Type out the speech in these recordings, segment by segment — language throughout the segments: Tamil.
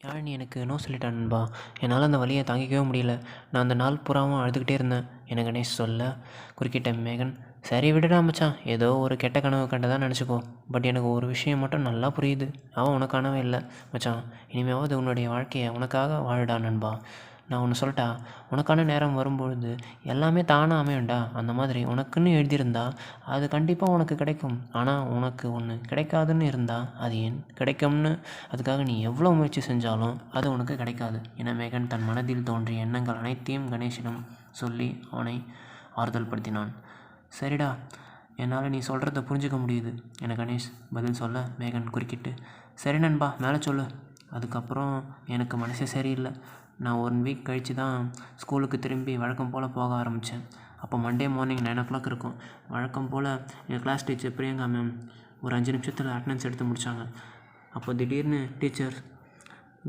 யாழினி எனக்கு நோ சொல்லிட்டா நண்பா. என்னால் அந்த வலியை தாங்கிக்கவே முடியல. நான் அந்த நாள் பூராவும் அழுதுகிட்டே இருந்தேன் என கணேஷ் சொல்ல, குறுக்கிட்ட மேகன், சரி விடுடா மச்சான், ஏதோ ஒரு கெட்ட கனவு கண்டதா நினச்சிக்கோ. பட் எனக்கு ஒரு விஷயம் மட்டும் நல்லா புரியுது. அவன் உனக்கானவே இல்லை மச்சான். இனிமேவாவது உன்னுடைய வாழ்க்கையை உனக்காக வாழுடா நண்பா. நான் ஒன்று சொல்லட்டா, உனக்கான நேரம் வரும்பொழுது எல்லாமே தானாக அமையும்டா. அந்த மாதிரி உனக்குன்னு எழுதியிருந்தா அது கண்டிப்பாக உனக்கு கிடைக்கும். ஆனால் உனக்கு ஒன்று கிடைக்காதுன்னு இருந்தால் அது ஏன் கிடைக்கும்னு அதுக்காக நீ எவ்வளோ முயற்சி செஞ்சாலும் அது உனக்கு கிடைக்காது என மேகன் தன் மனதில் தோன்றிய எண்ணங்கள் அனைத்தையும் கணேஷிடம் சொல்லி அவனை ஆறுதல் படுத்தினான். சரிடா, என்னால் நீ சொல்கிறத புரிஞ்சுக்க முடியுது என கணேஷ் பதில் சொல்ல, மேகன் குறுக்கிட்டு, சரி நண்பா, மேலே சொல்லு. அதுக்கப்புறம் எனக்கு மனசே சரியில்லை. நான் 1 வீக் கழித்து தான் ஸ்கூலுக்கு திரும்பி வழக்கம் போல் போக ஆரம்பித்தேன். அப்போ மண்டே மார்னிங் 9 o'clock இருக்கும். வழக்கம் போல் என் கிளாஸ் டீச்சர் பிரியங்கா மேம் ஒரு 5 நிமிஷத்தில் அட்டெண்டன்ஸ் எடுத்து முடித்தாங்க. அப்போ திடீர்னு டீச்சர்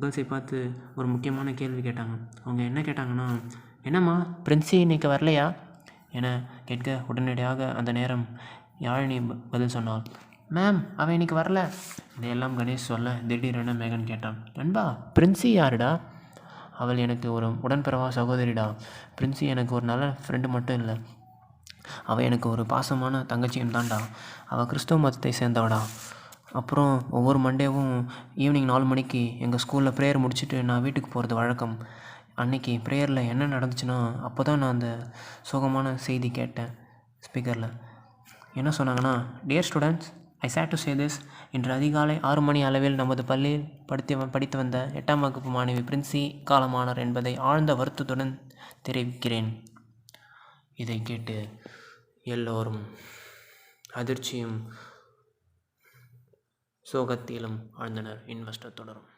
கேர்ள்ஸை பார்த்து ஒரு முக்கியமான கேள்வி கேட்டாங்க. அவங்க என்ன கேட்டாங்கன்னா, என்னம்மா பிரின்சி இன்னைக்கு வரலையா என கேட்க, உடனடியாக அந்த நேரம் யாழினி பதில் சொன்னாள், மேம் அவன் இன்னைக்கு வரல. இதையெல்லாம் கணேஷ் சொல்ல, திடீரென மேகன் கேட்டான், நண்பா பிரின்சி யாருடா? அவள் எனக்கு ஒரு உடன்பிறவா சகோதரிடா. பிரின்சி எனக்கு ஒரு நல்ல ஃப்ரெண்டு மட்டும் இல்லை, அவள் எனக்கு ஒரு பாசமான தங்கச்சியும் தான்டா. அவள் கிறிஸ்துவ மதத்தை சேர்ந்தவடா. அப்புறம் ஒவ்வொரு மண்டேவும் ஈவினிங் 4 மணிக்கு எங்கள் ஸ்கூலில் ப்ரேயர் முடிச்சுட்டு நான் வீட்டுக்கு போகிறது வழக்கம். அன்றைக்கி ப்ரேயரில் என்ன நடந்துச்சுன்னா, அப்போ தான் நான் அந்த சோகமான செய்தி கேட்டேன். ஸ்பீக்கரில் என்ன சொன்னாங்கன்னா, dear students, I said to say this. இன்று அதிகாலை 6 மணி அளவில் நமது பள்ளியில் படித்து வந்த 8ஆம் வகுப்பு மாணவி பிரின்சி காலமானார் என்பதை ஆழ்ந்த வருத்தத்துடன் தெரிவிக்கிறேன். இதை கேட்டு எல்லோரும் அதிர்ச்சியும் சோகத்திலும் ஆழ்ந்தனர். இன்வெஸ்டர் தொடரும்.